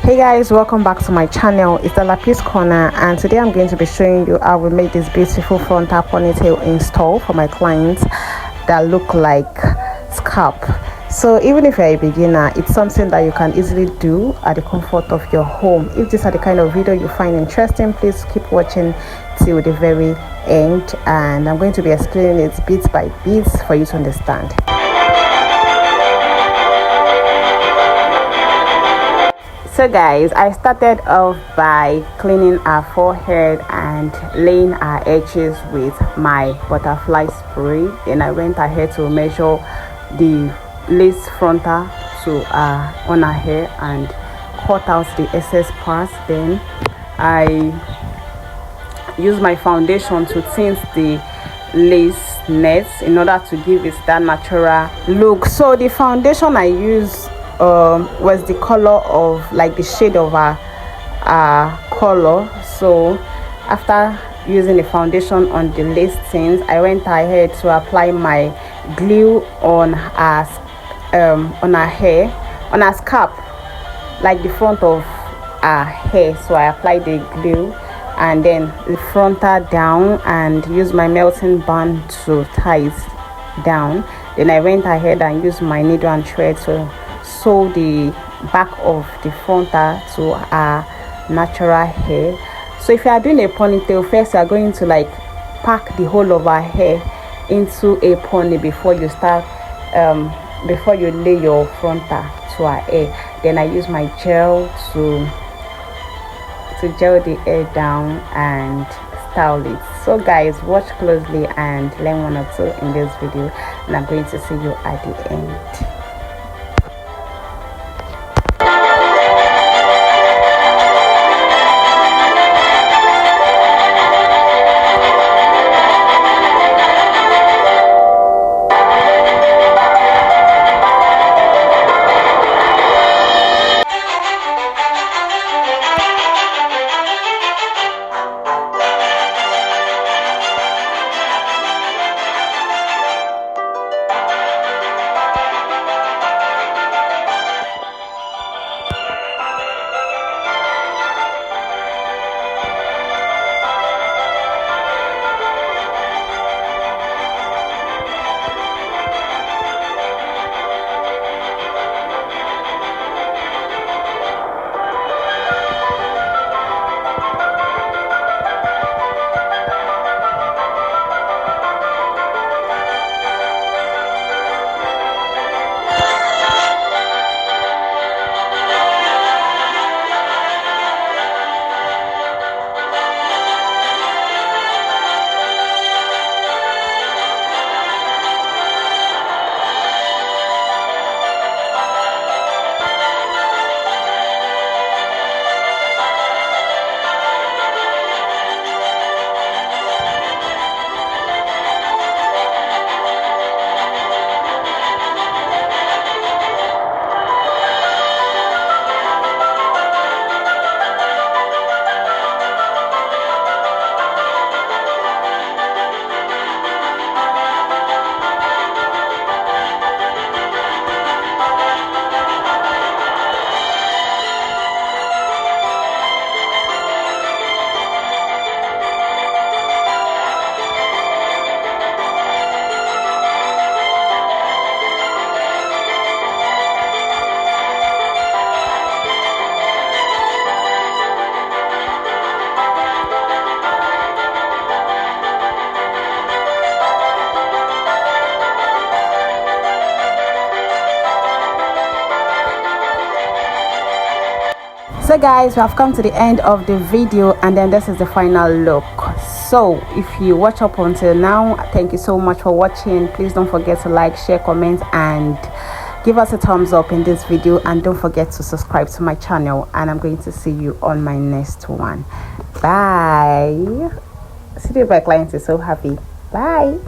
Hey guys, welcome back to my channel. It's the Lapis Corner, and today I'm going to be showing you how we make this beautiful frontal ponytail install for my clients that look like scalp. So even if you're a beginner, it's something that you can easily do at the comfort of your home. If these are the kind of video you find interesting, please keep watching till the very end, and I'm going to be explaining it bit by bit for you to understand. So guys, I started off by cleaning our forehead and laying our edges with my butterfly spray. Then I went ahead to measure the lace frontal to on our hair and cut out the excess parts. Then I used my foundation to tint the lace nets in order to give it that natural look. So the foundation I used was the color of like the shade of our color. So after using the foundation on the lace tint, I went ahead to apply my glue on our hair, on our scalp, like the front of our hair. So I applied the glue and then the frontal down and used my melting band to tie it down. Then I went ahead and used my needle and thread to sew the back of the frontal to our natural hair. So if you are doing a ponytail, first you are going to like pack the whole of our hair into a pony before you start before you lay your frontal to our hair. Then I use my gel to gel the hair down and style it. So guys, watch closely and learn one or two in this video, and I'm going to see you at the end. So guys, we have come to the end of the video, and then this is the final look. So if you watch up until now, thank you so much for watching. Please don't forget to like, share, comment, and give us a thumbs up in this video, and don't forget to subscribe to my channel, and I'm going to see you on my next one. Bye. See, my clients is so happy. Bye.